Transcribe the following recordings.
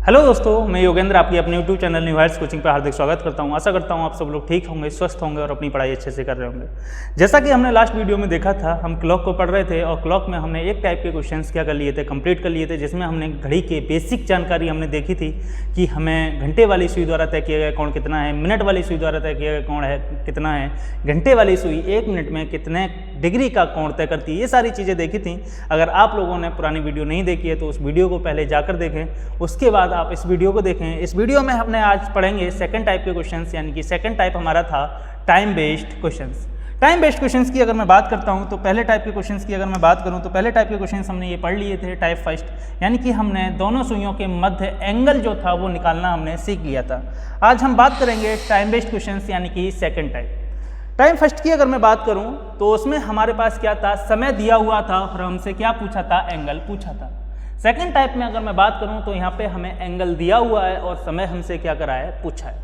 Hello दोस्तों, मैं योगेंद्र आपकी अपने YouTube channel new Heights coaching पर हार्दिक स्वागत करता हूं। आशा करता हूं आप सब लोग ठीक होंगे, स्वस्थ होंगे और अपनी पढ़ाई अच्छे से कर रहे होंगे। जैसा कि हमने लास्ट वीडियो में देखा था, हम क्लॉक को पढ़ रहे थे और क्लॉक में हमने एक टाइप के क्वेश्चंस क्या कर लिए थे, कंप्लीट कर लिए थे, जिसमें हमने घड़ी के बेसिक जानकारी हमने देखी थी कि हमें घंटे वाली सुई द्वारा तय किया गया कोण कितना है, मिनट वाली सुई द्वारा तय किया गया कोण है कितना है, घंटे वाली सुई 1 मिनट में कितने डिग्री का कोण तय करती है। ये सारी चीज़ें देखी थी। अगर आप लोगों ने पुरानी वीडियो नहीं देखी है तो उस वीडियो को पहले जाकर देखें, उसके बाद आप इस वीडियो को देखें। इस वीडियो में हमने आज पढ़ेंगे सेकंड टाइप के क्वेश्चंस, यानी कि सेकंड टाइप हमारा था time based questions. Time based questions की अगर मैं बात करता हूं तो पहले टाइप के क्वेश्चंस की अगर मैं बात करूं तो पहले टाइप के क्वेश्चंस हमने ये पढ़ लिए थे टाइप फर्स्ट, यानी कि हमने दोनों सुइयों के मध्य एंगल जो था वो निकालना हमने सीख लिया था। आज हम बात करेंगे टाइम बेस्ड क्वेश्चंस यानी कि सेकंड टाइप। टाइम फर्स्ट की अगर मैं बात करूं तो उसमें हमारे पास क्या था, समय दिया हुआ था और हमसे क्या पूछा था, एंगल पूछा था। सेकंड टाइप में अगर मैं बात करूं तो यहाँ पे हमें एंगल दिया हुआ है और समय हमसे क्या करा है, पूछा है।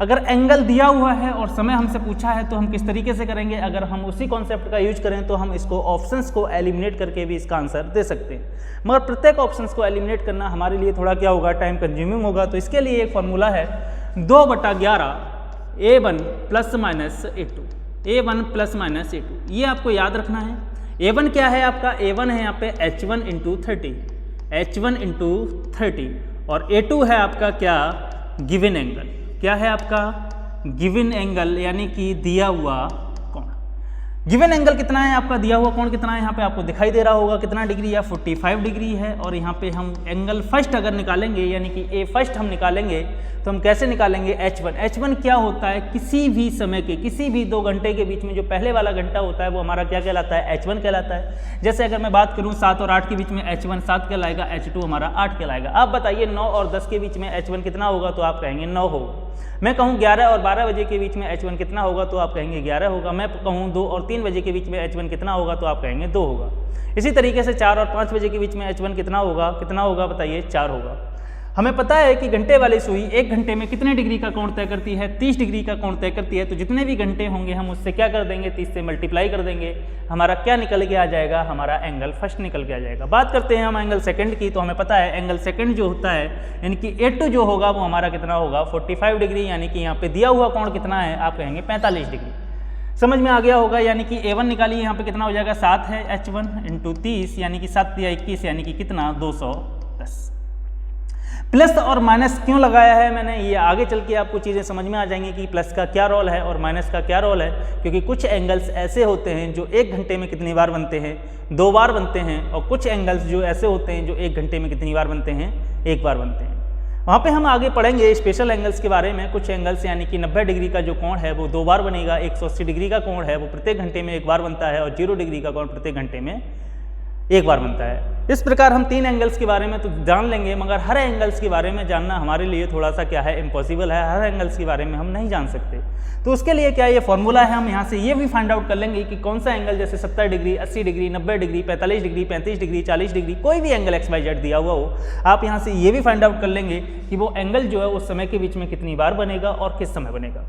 अगर एंगल दिया हुआ है और समय हमसे पूछा है तो हम किस तरीके से करेंगे, अगर हम उसी कॉन्सेप्ट का यूज करें तो हम इसको ऑप्शंस को एलिमिनेट करके भी इसका आंसर दे सकते हैं। मगर प्रत्येक ऑप्शंस को एलिमिनेट करना हमारे लिए थोड़ा क्या होगा, टाइम कंज्यूमिंग होगा। तो इसके लिए एक फॉर्मूला है 2/11 A1 plus minus A2, A1 plus minus A2, ये आपको याद रखना है। A1 क्या है आपका, A1 है यहाँ पे H1 इंटू 30, H1 इंटू 30, और A2 है आपका क्या, गिवन एंगल। क्या है आपका, गिवन एंगल, यानी कि दिया हुआ कोण। गिवन एंगल कितना है आपका, दिया हुआ कोण कितना है, यहाँ पे आपको दिखाई दे रहा होगा कितना डिग्री है, 45 डिग्री है। और यहाँ पे हम एंगल फर्स्ट अगर निकालेंगे, यानी कि ए फर्स्ट हम निकालेंगे तो हम कैसे निकालेंगे, H1। H1 क्या होता है, किसी भी समय के, किसी भी 2 घंटे के बीच में जो पहले वाला घंटा होता है वो हमारा क्या कहलाता है, H1 कहलाता है। जैसे अगर मैं बात करूँ 7 और 8 के बीच में H1 7 कहलाएगा, H2 हमारा 8 कहलाएगा। आप बताइए 9 और 10 के बीच में H1 कितना होगा, तो आप कहेंगे 9 होगा। मैं कहूँ 11 और 12 बजे के बीच में H1 कितना होगा, तो आप कहेंगे 11 होगा। मैं कहूँ 2 और 3 बजे के बीच में H1 कितना होगा, तो आप कहेंगे 2 होगा। इसी तरीके से 4 और 5 बजे के बीच में H1 कितना होगा बताइए, 4 होगा। हमें पता है कि घंटे वाली सुई 1 घंटे में कितने डिग्री का कोण तय करती है, 30 डिग्री का कोण तय करती है। तो जितने भी घंटे होंगे हम उससे क्या कर देंगे, 30 से मल्टीप्लाई कर देंगे। हमारा क्या निकल के आ जाएगा, हमारा एंगल फर्स्ट निकल के आ जाएगा। बात करते हैं हम एंगल सेकंड की, तो हमें पता है एंगल सेकंड जो होता है, यानी कि A2 जो होगा वो हमारा कितना होगा, 45 डिग्री, यानी कि यहाँ पे दिया हुआ कोण कितना है, आप कहेंगे 45 डिग्री। समझ में आ गया होगा। यानी कि A1 निकालिए, यहाँ पे कितना हो जाएगा, 7 है H1 इंटू 30, यानी कि 7 या 21, यानी कि कितना, 210। प्लस और माइनस क्यों लगाया है मैंने, ये आगे चल के आपको चीज़ें समझ में आ जाएंगी कि प्लस का क्या रोल है और माइनस का क्या रोल है। क्योंकि कुछ एंगल्स ऐसे होते हैं जो 1 घंटे में कितनी बार बनते हैं, 2 बार बनते हैं, और कुछ एंगल्स जो ऐसे होते हैं जो 1 घंटे में कितनी बार बनते हैं, 1 बार बनते हैं। वहाँ पे हम आगे पढ़ेंगे स्पेशल एंगल्स के बारे में। कुछ एंगल्स यानी कि 90 डिग्री का जो कोण है वो 2 बार बनेगा, 180 डिग्री का कोण है वो प्रत्येक घंटे में 1 बार बनता है, और 0 डिग्री का कोण प्रत्येक घंटे में 1 बार बनता है। इस प्रकार हम 3 एंगल्स के बारे में तो जान लेंगे, मगर हर एंगल्स के बारे में जानना हमारे लिए थोड़ा सा क्या है, इम्पॉसिबल है। हर एंगल्स के बारे में हम नहीं जान सकते। तो उसके लिए क्या ये फॉर्मूला है, हम यहाँ से ये भी फाइंड आउट कर लेंगे कि कौन सा एंगल, जैसे 70 degree, 80 degree, 90 degree, 45 degree, 35 degree, 40 degree, कोई भी एंगल XYZ दिया हुआ हो, आप यहाँ से ये भी फाइंड आउट कर लेंगे कि वो एंगल जो है उस समय के बीच में कितनी बार बनेगा और किस समय बनेगा।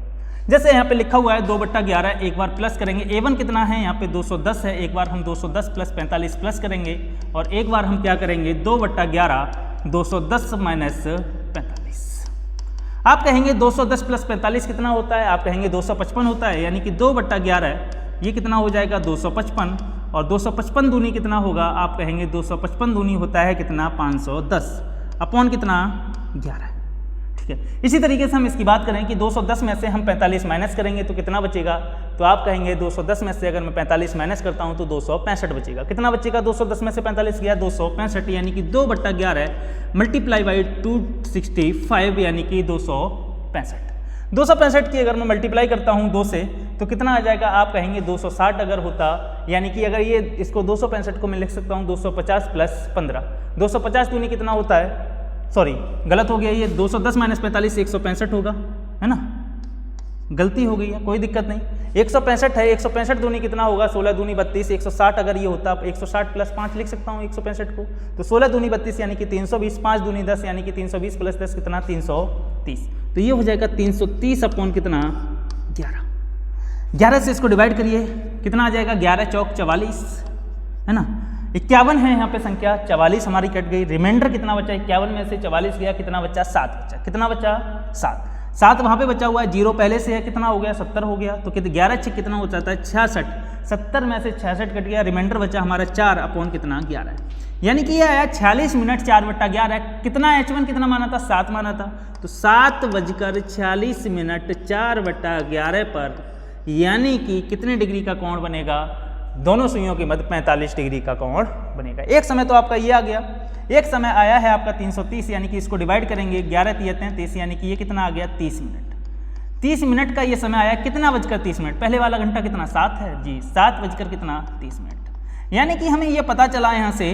जैसे यहाँ पे लिखा हुआ है 2/11, एक बार प्लस करेंगे, A1 कितना है यहाँ पे 210 है, एक बार हम 210 प्लस 45 प्लस करेंगे, और एक बार हम क्या करेंगे, 2/11 210 माइनस 45। आप कहेंगे 210 प्लस 45 कितना होता है, आप कहेंगे 255 होता है, यानी कि 2/11 ये कितना हो जाएगा, 255, और 255 दूनी कितना होगा, आप कहेंगे 255 दूनी होता है कितना, 510 अपॉन कितना, 11। ठीक है। इसी तरीके से हम इसकी बात करें कि 210 में से हम 45 माइनस करेंगे तो कितना बचेगा, तो आप कहेंगे 210 में से अगर मैं 45 माइनस करता हूं तो 265 बचेगा। कितना बचेगा, 210 में से 45 गया 265, यानी कि 2/11 मल्टीप्लाई बाई 265, यानी कि 265। 265 की अगर मैं मल्टीप्लाई करता हूं 2 से तो कितना आ जाएगा, आप कहेंगे 260 अगर होता, यानी कि अगर ये इसको 265 को मैं लिख सकता हूं 250 प्लस 15, 250 दूनी कितना होता है, सॉरी गलत हो गया, ये 210 माइनस 45 165 होगा, है ना, गलती हो गई है, कोई दिक्कत नहीं। 165 है, 165 दूनी कितना होगा, 16 दूनी 32, 160 अगर ये होता 160 प्लस 5 लिख सकता हूँ 165 को, तो 16 दूनी 32 यानी कि 320, 5 दूनी 10 यानी कि 320 प्लस 10 कितना, 330। तो ये हो जाएगा 330 अपॉन कितना, 11। 11 से इसको डिवाइड करिए, कितना आ जाएगा, 11 चौक 44, है ना। 51 है यहाँ पे संख्या, 44 हमारी कट गई, रिमाइंडर कितना बचा, 51 में से 44 गया, कितना बचा, 7 बचा, कितना बचा, 7 वहाँ पे बचा हुआ है, 0 पहले से है, कितना हो गया, 70 हो गया, तो कितने 11 6 कितना हो जाता है, 66, 70 में से 66 कट गया, रिमाइंडर बचा हमारा 4 अपॉन कितना 11, यानी कि ये आया 46 मिनट 4/11, कितना H1 कितना माना था, 7 माना था, तो 7:46 मिनट 4/11 पर, यानी कि कितने डिग्री का कोण बनेगा, दोनों सुइयों के मध्य 45 डिग्री का कोण बनेगा। एक समय तो आपका ये आ गया, एक समय आया है आपका 330, यानी कि इसको डिवाइड करेंगे, 11 × 3 = 30, यानी कि ये कितना आ गया, 30 मिनट। 30 मिनट का ये समय आया, कितना बजकर 30 मिनट, पहले वाला घंटा कितना, 7 है जी, 7 बजकर कितना 30 मिनट, यानी कि हमें ये पता चला यहाँ से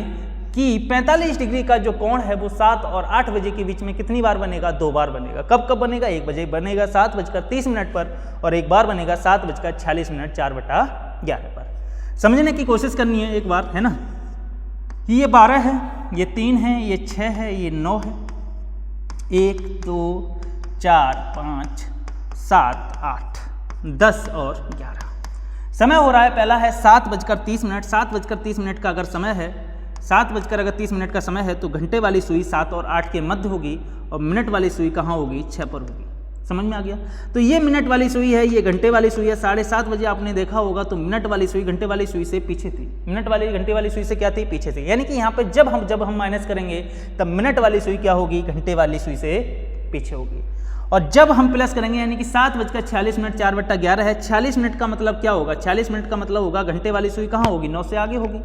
कि 45 डिग्री का जो कोण है वो 7 और 8 बजे के बीच में कितनी बार बनेगा, 2 बार बनेगा। कब कब बनेगा, 1 बजे बनेगा 7:30 मिनट पर, और एक बार बनेगा 7:46 मिनट 4/11 पर। समझने की कोशिश करनी है एक बार, है ना, ये 12 है, ये 3 है, ये 6 है, ये 9 है, 1 2 4 5 7 8 10 और 11। समय हो रहा है, पहला है 7:30 मिनट, 7:30 मिनट का अगर समय है, 7:30 मिनट का समय है, तो घंटे वाली सुई 7 और 8 के मध्य होगी, और मिनट वाली सुई कहाँ होगी, 6 पर होगी। समझ में आ गया। तो ये मिनट वाली सुई है, ये घंटे वाली सुई है। 7:30 बजे आपने देखा होगा तो मिनट वाली सुई घंटे वाली सुई से पीछे थी, मिनट वाली घंटे वाली सुई से क्या थी, पीछे थी। यानी कि यहाँ पे जब हम माइनस करेंगे तब मिनट वाली सुई क्या होगी, घंटे वाली सुई से पीछे होगी। और जब हम प्लस करेंगे यानी कि 7:46 मिनट 4/11 है, 46 मिनट का मतलब क्या होगा, 46 मिनट का मतलब होगा घंटे वाली सुई कहाँ होगी, 9 से आगे होगी,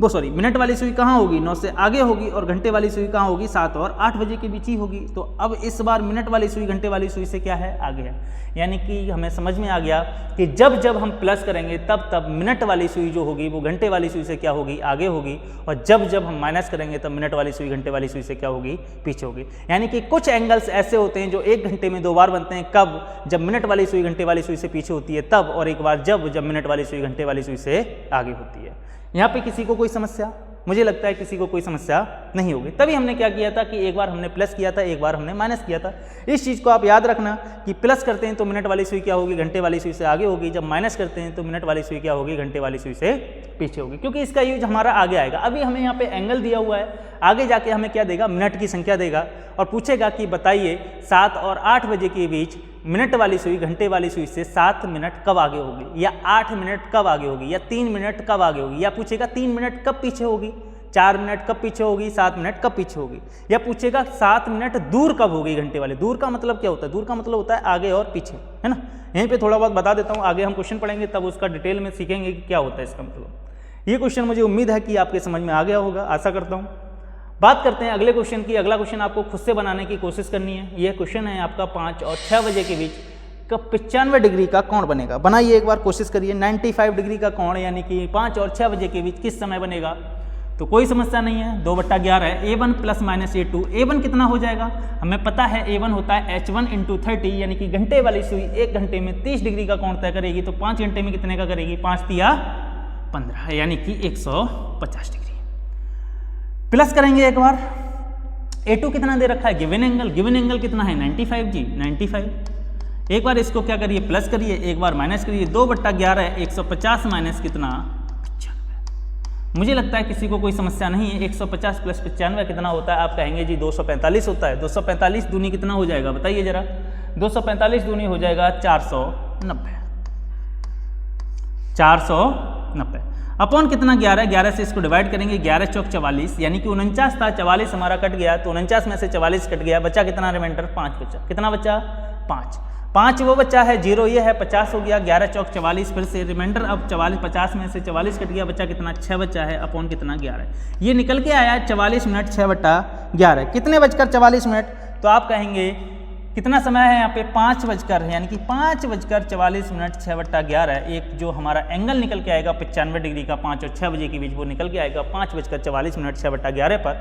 वो सॉरी मिनट वाली सुई कहाँ होगी, 9 से आगे होगी, और घंटे वाली सुई कहाँ होगी, 7 और 8 बजे के बीच ही होगी। तो अब इस बार मिनट वाली सुई घंटे वाली सुई से क्या है, आगे है। यानी कि हमें समझ में आ गया कि जब हम प्लस करेंगे तब मिनट वाली सुई जो होगी वो घंटे वाली सुई से क्या होगी, आगे होगी, और जब हम माइनस करेंगे तब मिनट वाली सुई घंटे वाली सुई से क्या होगी, पीछे होगी। यानी कि कुछ एंगल्स ऐसे होते हैं जो एक घंटे में 2 बार बनते हैं, कब, जब मिनट वाली सुई घंटे वाली सुई से पीछे होती है तब, और एक बार जब मिनट वाली सुई घंटे वाली सुई से आगे होती है। यहाँ पे किसी को कोई समस्या, मुझे लगता है किसी को कोई समस्या नहीं होगी। तभी हमने क्या किया था कि एक बार हमने प्लस किया था, एक बार हमने माइनस किया था। इस चीज़ को आप याद रखना कि प्लस करते हैं तो मिनट वाली सुई क्या होगी, घंटे वाली सुई से आगे होगी, जब माइनस करते हैं तो मिनट वाली सुई क्या होगी, घंटे वाली सुई से पीछे होगी, क्योंकि इसका यूज हमारा आगे आएगा। अभी हमें यहाँ पे एंगल दिया हुआ है, आगे जाके हमें क्या देगा, मिनट की संख्या देगा, और पूछेगा कि बताइए 7 और 8 बजे के बीच मिनट वाली सुई घंटे वाली सुई से 7 मिनट कब आगे होगी, या 8 मिनट कब आगे होगी, या 3 मिनट कब आगे होगी, या पूछेगा 3 मिनट कब पीछे होगी, 4 मिनट कब पीछे होगी, 7 मिनट कब पीछे होगी, या पूछेगा 7 मिनट दूर कब होगी घंटे वाले। दूर का मतलब क्या होता है, दूर का मतलब होता है आगे और पीछे, है ना। यहीं पे थोड़ा बहुत बता देता हूँ, आगे हम क्वेश्चन पढ़ेंगे तब उसका डिटेल में सीखेंगे कि क्या होता है इसका मतलब। ये क्वेश्चन मुझे उम्मीद है कि आपके समझ में आ गया होगा, आशा करता हूँ। बात करते हैं अगले क्वेश्चन की। अगला क्वेश्चन आपको खुद से बनाने की कोशिश करनी है। यह क्वेश्चन है आपका 5 और 6 बजे के बीच का 95 डिग्री का कोण बनेगा। बनाइए एक बार, कोशिश करिए। 95 डिग्री का कोण यानी कि 5 और 6 बजे के बीच किस समय बनेगा, तो कोई समस्या नहीं है। 2/11 है, A1 + -A2। A1 कितना हो जाएगा, हमें पता है A1 होता है H1 × 30, यानी कि घंटे वाली सुई 1 घंटे में 30 डिग्री का कोण तय करेगी, तो 5 घंटे में कितने का करेगी, 5 × 15 यानी कि 150 डिग्री। प्लस करेंगे एक बार, A2 कितना दे रखा है, गिवन एंगल कितना है, 95 जी, 95। एक बार इसको क्या करिए, प्लस करिए, एक बार माइनस करिए। 2/11 है, 150 माइनस कितना, 95। मुझे लगता है किसी को कोई समस्या नहीं है। 150 + 95 कितना होता है, आप कहेंगे जी 245 होता है। 245 दूनी कितना हो जाएगा, बताइए जरा। 245 दूनी हो जाएगा 490। 490 अपॉन कितना, 11। 11 से इसको डिवाइड करेंगे, 11 × 4 = 44, यानी कि 49 था, 44 हमारा कट गया, तो 49 में से 44 कट गया, बचा कितना, रिमाइंडर 5 बचा। कितना बचा, 5 वो बच्चा है, 0 ये है, 50 हो गया। 11 × 4 = 44, फिर से रिमाइंडर अब 44, 50 में से 44 कट गया, बचा कितना, 6 बचा है, अपॉन कितना, 11। ये निकल के आया 44 मिनट 6/11। कितने बजकर 44 मिनट, तो आप कहेंगे कितना समय है यहाँ पे, 5 बजकर, यानी कि 5:44 मिनट 6/11। एक जो हमारा एंगल निकल के आएगा 95 डिग्री का 5 और 6 बजे के बीच, वो निकल के आएगा 5:44 मिनट 6/11 पर।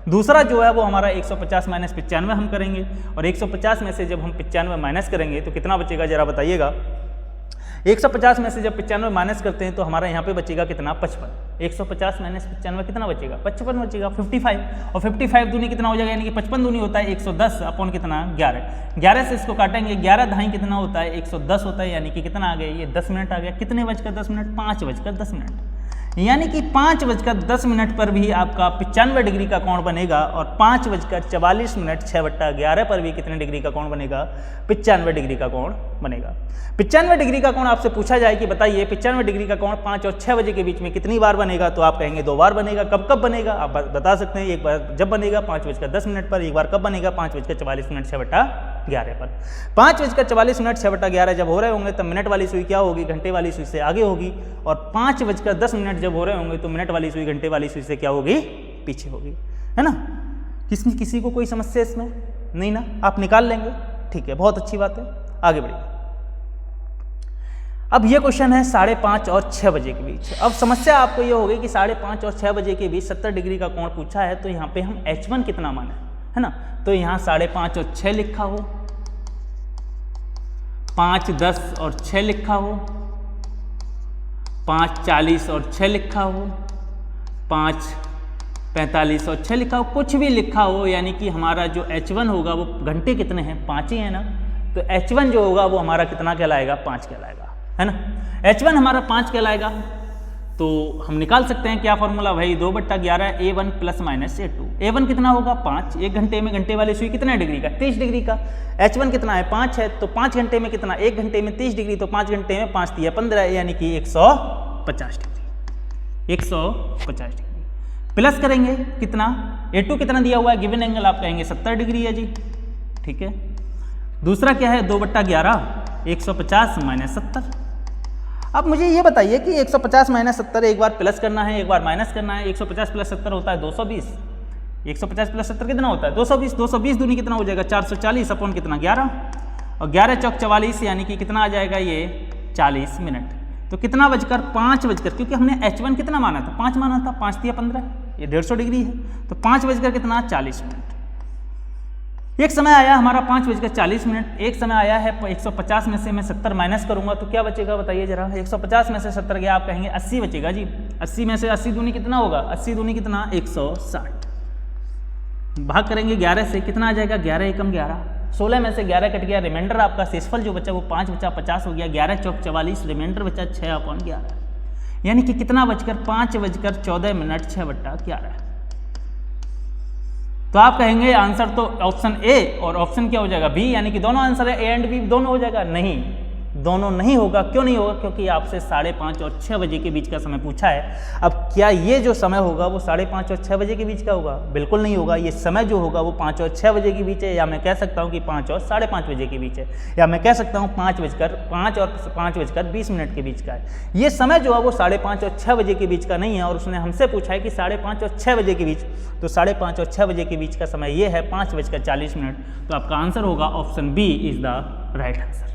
दूसरा जो है वो हमारा 150 - 95 हम करेंगे, और 150 में से जब हम 95 माइनस करेंगे तो कितना बचेगा, जरा बताइएगा। 150 में से जब 95 माइनस करते हैं तो हमारा यहाँ पे बचेगा कितना, 55। 150 - 95 कितना बचेगा, 55 बचेगा, 55। और 55 दूनी कितना हो जाएगा, यानी कि 55 दूनी होता है 110, अपॉन कितना, 11। 11 से इसको काटेंगे, 11 धाई कितना होता है, 110 होता है, यानी कि कितना आ गया, ये 10 मिनट आ गया। कितने बजकर 10 मिनट, 5 बजकर 10 मिनट। यानी कि 5:10 पर भी आपका 95 डिग्री का कोण बनेगा और 5:44 6/11 पर भी कितने डिग्री का कोण बनेगा? 95 डिग्री का कोण बनेगा। 95 डिग्री का कोण आपसे पूछा जाए कि बताइए 95 डिग्री का कोण 5 और 6 बजे के बीच में कितनी बार बनेगा? तो आप कहेंगे 2 बार बनेगा। कब कब बनेगा आप बता सकते हैं। एक बार जब बनेगा 5:10 पर, एक बार कब बनेगा 5:44 6/11 पर। 5:44 6/11 जब हो रहे होंगे तब मिनट वाली सुई क्या होगी? घंटे वाली सुई से आगे होगी। और 5:10 जब हो रहे होंगे तो मिनट वाली सुई घंटे वाली सुई से क्या होगी? पीछे होगी, है ना। किसी को कोई समस्या इसमें नहीं ना? आप निकाल लेंगे, ठीक है, बहुत अच्छी बात है। आगे बढ़िए। अब ये क्वेश्चन है 5:30 और 6 बजे के बीच। अब समस्या आपको ये होगी कि 5:30 और 6 बजे के बीच 70 डिग्री का कोण पूछा है, तो यहाँ पे हम H1 कितना माने, है ना। तो यहाँ 5:30 और 6 लिखा हो, 5:10 और 6 लिखा हो, 5:40 और 6 लिखा हो, 5:45 और 6 लिखा हो, कुछ भी लिखा हो, यानी कि हमारा जो H1 होगा वो घंटे कितने हैं? 5 ही है ना। तो H1 जो होगा वो हमारा कितना कहलाएगा? 5 कहलाएगा, है ना। H1 हमारा 5 कहलाएगा। तो हम निकाल सकते हैं क्या फॉर्मूला भाई? 2/11 A1 + -A2। A1 कितना होगा? 5। 1 घंटे में घंटे वाली सुई कितने डिग्री का? 30 डिग्री का। H1 कितना है? 5 है। तो 5 घंटे में कितना? 1 घंटे में 30 डिग्री, तो 5 घंटे में 5 × 15 यानी कि 150 डिग्री। 150 डिग्री प्लस करेंगे कितना? A2 कितना दिया हुआ है? गिवन एंगल आप कहेंगे 70 डिग्री है जी, ठीक है। दूसरा क्या है? 2/11 150 - 70। अब मुझे ये बताइए कि 150 - 70 एक बार प्लस करना है, एक बार माइनस करना है। 150 + 70 होता है 220। 150 + 70 कितना होता है? 220। 220 दूनी कितना हो जाएगा? 440 अपॉन कितना? 11। और 11 चौक 44 यानी कि कितना आ जाएगा ये? 40 मिनट। तो कितना बजकर? 5 क्योंकि हमने H1 कितना माना था? 5 माना था। 5 × 15 ये 150 डिग्री है। तो 5 कितना? 40 मिनट। एक समय आया हमारा 5:40। एक समय आया है 150 में से मैं 70 माइनस करूंगा तो क्या बचेगा बताइए जरा। 150 में से 70 गया, आप कहेंगे 80 बचेगा जी। 80 में से 80 दूनी कितना होगा? 80 दूनी कितना? 160। भाग करेंगे 11 से, कितना आ जाएगा? 11 एकम 11। 16 में से 11 कट गया, रिमाइंडर आपका शेषफल जो बचा वो 5 बचा, 50 हो गया। 11 चौक 44, रिमाइंडर बचा 6/11, यानी कि कितना बचकर? 5:14 6/11। तो आप कहेंगे आंसर तो ऑप्शन ए और ऑप्शन क्या हो जाएगा? बी, यानी कि दोनों आंसर है, ए एंड बी दोनों हो जाएगा। नहीं, दोनों नहीं होगा। क्यों नहीं होगा? क्योंकि आपसे 5:30 और 6 बजे के बीच का समय पूछा है। अब क्या ये जो समय होगा वो 5:30 और 6 बजे के बीच का होगा? बिल्कुल नहीं होगा। ये समय जो होगा वो 5 और 6 बजे के बीच है, या मैं कह सकता हूँ कि 5 और 5:30 बजे के बीच है, या मैं कह सकता हूँ 5 और 5:20 के बीच का है। ये समय जो है वो 5:30 और 6 बजे के बीच का नहीं है, और उसने हमसे पूछा है कि 5:30 और 6 बजे के बीच। तो 5:30 और 6 बजे के बीच का समय ये है 5:40। तो आपका आंसर होगा option B is the right answer.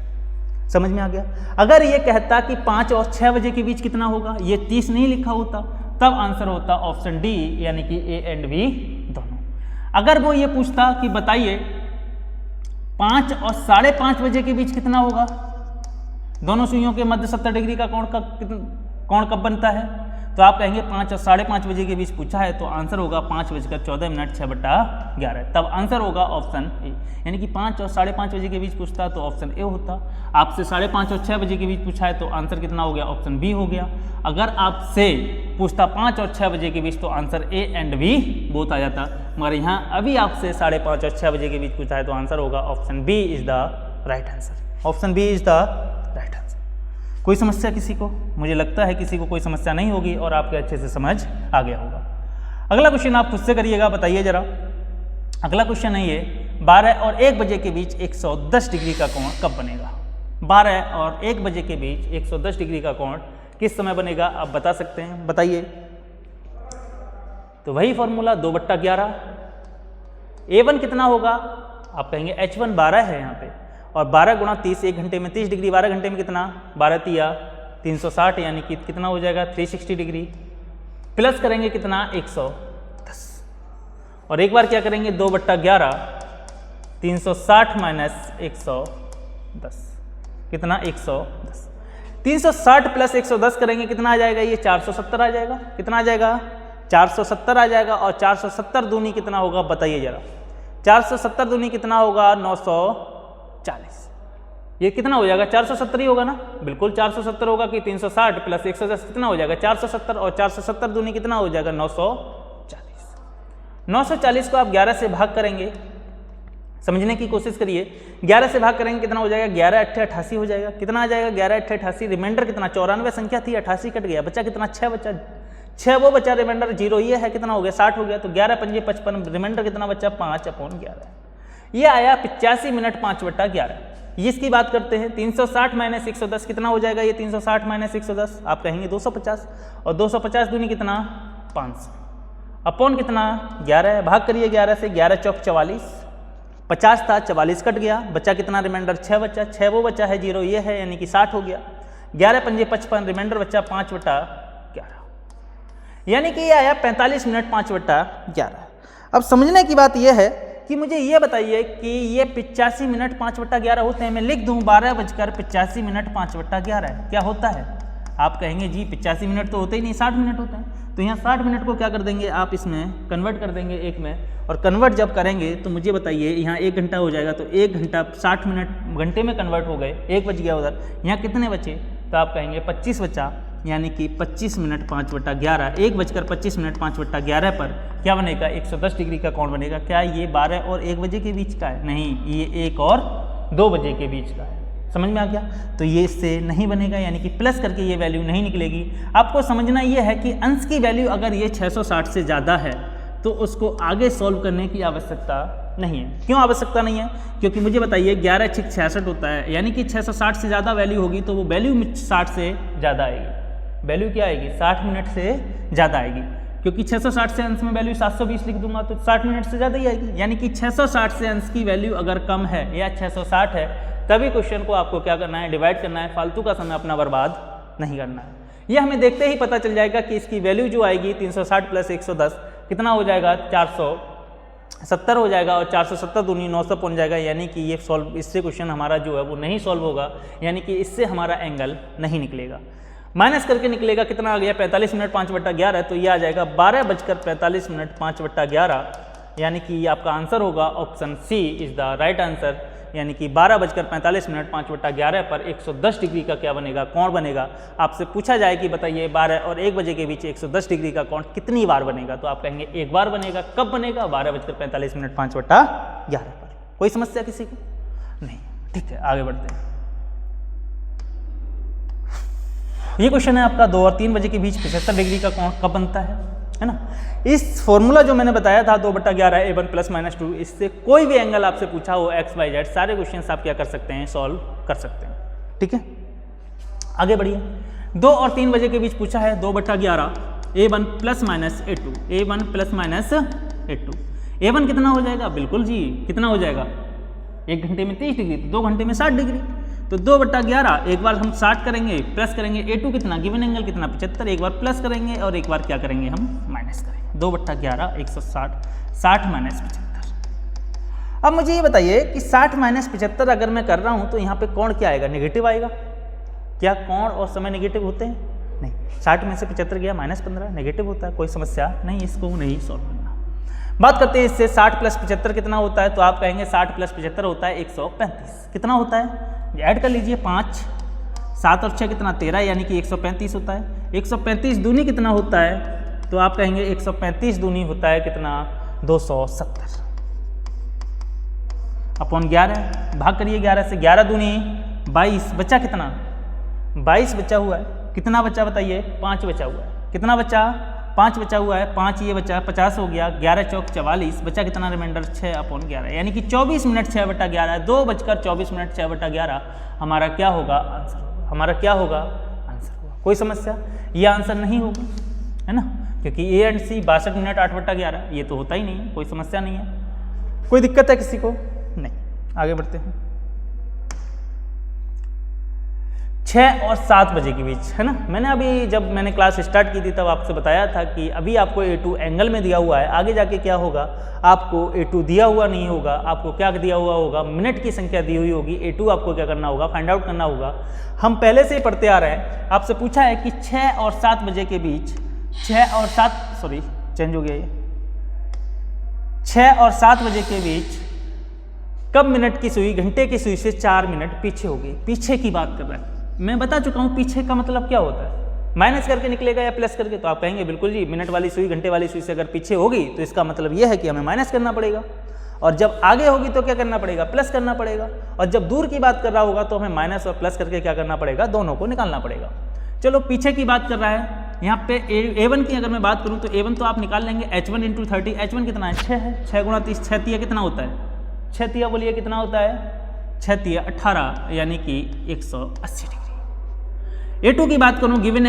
समझ में आ गया? अगर ये कहता कि 5 और 6 बजे के बीच कितना होगा, ये 30 नहीं लिखा होता, तब आंसर होता ऑप्शन डी, यानी कि ए एंड बी दोनों। अगर वो ये पूछता कि बताइए 5 और 5:30 बजे के बीच कितना होगा, दोनों सुइयों के मध्य 70 डिग्री का कोण कब बनता है, तो आप कहेंगे 5 और 5:30 बजे के बीच पूछा है, तो आंसर होगा 5:14 6/11। तब आंसर होगा ऑप्शन ए, यानी कि 5 और 5:30 बजे के बीच पूछता तो ऑप्शन ए होता। आपसे 5:30 और 6 बजे के बीच पूछा है तो आंसर कितना हो गया? ऑप्शन बी हो गया। अगर आपसे पूछता 5 और 6 बजे के बीच तो answer A and B both आ जाता, मगर यहाँ अभी आपसे 5:30 और 6 बजे के बीच पूछा है तो आंसर होगा option B is the right answer. Option B is the right answer. कोई समस्या किसी को? मुझे लगता है किसी को कोई समस्या नहीं होगी और आपके अच्छे से समझ आ गया होगा। अगला क्वेश्चन आप खुद से करिएगा, बताइए जरा। अगला क्वेश्चन है ये, 12 और 1 बजे के बीच 110 डिग्री का कोण कब बनेगा? 12 और 1 बजे के बीच 110 डिग्री का कोण किस समय बनेगा? आप बता सकते हैं, बताइए। तो वही फॉर्मूला 2/11। A1 कितना होगा? आप कहेंगे H1 12 है यहाँ पे, और 12 × 30, 1 घंटे में 30 डिग्री, 12 घंटे में कितना? 12 × 360, यानी कि कितना हो जाएगा? 360 डिग्री। प्लस करेंगे कितना? 110। और एक बार क्या करेंगे? 2/11 360 - 110 कितना? 110। 360 + 110 करेंगे कितना आ जाएगा? ये 470 आ जाएगा। कितना आ जाएगा? 470 आ जाएगा। और 470 दूनी कितना होगा बताइए जरा। 470 दूनी कितना होगा? 940। ये कितना हो जाएगा 470 ही होगा ना, बिल्कुल 470 होगा कि 360 प्लस 110 कितना हो जाएगा 470 और 470 दूनी कितना हो जाएगा 940। 940 को आप 11 से भाग करेंगे, समझने की कोशिश करिए, 11 से भाग करेंगे कितना हो जाएगा 11 8 88 हो जाएगा। कितना आ जाएगा 11 8 88, रिमाइंडर कितना 94 संख्या थी 88 कट गया, बचा कितना 6 बचा, 6 वो बचा, रिमाइंडर 0 ये है कितना हो गया 60 हो गया। तो 11 पंजे 55, रिमाइंडर कितना बचा 5/11, ये आया 85 मिनट 5/11। ये इसकी बात करते हैं 360 माइनस 110 कितना हो जाएगा, ये 360 माइनस 110 आप कहेंगे 250 और 250 दूनी कितना 500 अपॉन कितना 11 है, भाग करिए 11 से, 11 चौक 44, 50 था 44 कट गया, बचा कितना रिमाइंडर 6 बचा, 6 वो बचा है 0 ये है यानी कि 60 हो गया। 11 पंजे 55, रिमाइंडर बचा 5/11 यानी कि ये आया 45 मिनट 5/11। अब समझने की बात यह है कि मुझे ये बताइए कि ये 85 मिनट 5/11 होते हैं, मैं लिख दूं 12:85 मिनट 5/11 क्या होता है। आप कहेंगे जी 85 मिनट तो होते ही नहीं 60 मिनट होते हैं, तो यहाँ 60 मिनट को क्या कर देंगे आप इसमें कन्वर्ट कर देंगे एक में, और कन्वर्ट जब करेंगे तो मुझे बताइए यहाँ 1 घंटा हो जाएगा, तो 1 घंटा 60 मिनट घंटे में कन्वर्ट हो गए, 1 बज गया उधर, यहाँ कितने बचे, तो आप कहेंगे 25 बचा, यानी कि 25 मिनट 5/11, 1:25 मिनट 5/11 पर क्या बनेगा 110 डिग्री का कोण बनेगा। क्या ये 12 और 1 बजे के बीच का है, नहीं, ये 1 और 2 बजे के बीच का है, समझ में आ गया। तो ये इससे नहीं बनेगा, यानी कि प्लस करके ये वैल्यू नहीं निकलेगी। आपको समझना ये है कि अंश की वैल्यू अगर ये 660 से ज़्यादा है तो उसको आगे सॉल्व करने की आवश्यकता नहीं है। क्यों आवश्यकता नहीं है, क्योंकि मुझे बताइए 11 × 66 होता है, यानी कि 660 से ज़्यादा वैल्यू होगी तो वो वैल्यू 60 से ज़्यादा आएगी, वैल्यू क्या आएगी 60 मिनट से ज़्यादा आएगी, क्योंकि 660 से अंश में वैल्यू 720 लिख दूंगा तो 60 मिनट से ज़्यादा ही आएगी। यानी कि 660 से अंश की वैल्यू अगर कम है या 660 है तभी क्वेश्चन को आपको क्या करना है, डिवाइड करना है, फालतू का समय अपना बर्बाद नहीं करना है। ये हमें देखते ही पता चल जाएगा कि इसकी वैल्यू जो आएगी 360 प्लस 110 कितना हो जाएगा 470 हो जाएगा, और 470 दूनी 900 पहुँच जाएगा, यानी कि ये सॉल्व, इससे क्वेश्चन हमारा जो है वो नहीं सॉल्व होगा, यानी कि इससे हमारा एंगल नहीं निकलेगा। माइनस करके निकलेगा कितना आ गया 45 मिनट 5/11, तो ये आ जाएगा 12:45 मिनट 5/11, यानी कि आपका आंसर होगा option C is the right answer, यानी कि 12:45 मिनट 5/11 पर 110 डिग्री का क्या बनेगा कोण बनेगा। आपसे पूछा जाए कि बताइए 12 और 1 बजे के बीच 110 डिग्री का कोण कितनी बार बनेगा, तो आप कहेंगे एक बार बनेगा। कब बनेगा 12:45 मिनट 5/11 पर। कोई समस्या किसी को नहीं, ठीक है आगे बढ़ते हैं। ये क्वेश्चन है आपका 2 और 3 बजे के बीच 75 डिग्री का कोण कब बनता है ना। इस फॉर्मूला जो मैंने बताया था 2/11 A1 ± 2, इससे कोई भी एंगल आपसे पूछा हो x y z सारे क्वेश्चंस आप क्या कर सकते हैं, सॉल्व कर सकते हैं, ठीक है। आगे बढ़िए, 2 और 3 बजे के बीच पूछा है 2/11 A1 ± A2, A1 ± A2, A1 कितना हो जाएगा, बिल्कुल जी कितना हो जाएगा 1 घंटे में 30 डिग्री, तो 2 घंटे में 60 डिग्री, तो 2/11 एक बार हम 60 करेंगे, प्लस करेंगे A2 कितना, गिवन एंगल कितना 75, एक बार प्लस करेंगे और एक बार क्या करेंगे हम माइनस करेंगे। 2/11 160, 60 - 75। अब मुझे ये बताइए कि 60 - 75 अगर मैं कर रहा हूँ तो यहाँ पे कोण क्या आएगा, नेगेटिव आएगा। क्या कोण और समय नेगेटिव होते हैं, नहीं। 60 में से 75 गया -15, नेगेटिव होता है, कोई समस्या नहीं, इसको नहीं सॉल्व करना। बात करते हैं इससे 60 + 75 कितना होता है, तो आप कहेंगे 60 + 75 होता है 135। कितना होता है ऐड कर लीजिए, 5 7 और 6 कितना 13, यानी कि 135 होता है। 135 दूनी कितना होता है, तो आप कहेंगे 135 दूनी होता है कितना 270 अपॉन 11, भाग करिए 11 से, 11 दूनी 22, बचा कितना 22 बचा हुआ है, कितना बचा बताइए 5 बचा हुआ है, कितना बचा 5 बचा हुआ है, 5 ये बचा 50 हो गया, 11 चौक 44, बचा कितना रिमाइंडर 6 अपॉन 11, यानी कि 24 मिनट 6/11, 2:24 मिनट 6/11 हमारा क्या होगा आंसर होगा, हमारा क्या होगा आंसर होगा। कोई समस्या, ये आंसर नहीं होगा है ना, क्योंकि ए एंड सी 62 मिनट 8/11 ये तो होता ही नहीं है, कोई समस्या नहीं है। कोई दिक्कत है किसी को नहीं, आगे बढ़ते हैं। 6 और 7 बजे के बीच है ना, मैंने अभी जब मैंने क्लास स्टार्ट की थी तब आपसे बताया था कि अभी आपको A2 एंगल में दिया हुआ है, आगे जाके क्या होगा आपको A2 दिया हुआ नहीं होगा, आपको क्या दिया हुआ होगा, मिनट की संख्या दी हुई होगी, A2 आपको क्या करना होगा, फाइंड आउट करना होगा। हम पहले से ही पढ़ते आ रहे हैं, आपसे पूछा है कि 6 और 7 बजे के बीच 6 और 7 सॉरी चेंज हो गया ये 6 और 7 बजे के बीच कब मिनट की सुई घंटे की सुई से 4 मिनट पीछे होगी। पीछे की बात कर रहा है, मैं बता चुका हूँ पीछे का मतलब क्या होता है, माइनस करके निकलेगा या प्लस करके। तो आप कहेंगे बिल्कुल जी, मिनट वाली सुई घंटे वाली सुई से अगर पीछे होगी तो इसका मतलब यह है कि हमें माइनस करना पड़ेगा, और जब आगे होगी तो क्या करना पड़ेगा, प्लस करना पड़ेगा, और जब दूर की बात कर रहा होगा तो हमें माइनस और प्लस करके क्या करना पड़ेगा, दोनों को निकालना पड़ेगा। चलो पीछे की बात कर रहा है, यहाँ पे A1 की अगर मैं बात करूँ तो A1 तो आप निकाल लेंगे, H1 × 30, H1 कितना है 6 है, 6 × 30, 6 तिया कितना होता है, 6 तिया बोलिए कितना होता है, 6 तिया 18 यानी कि 180 डिग्री। A2 की बात करूँ, गिवन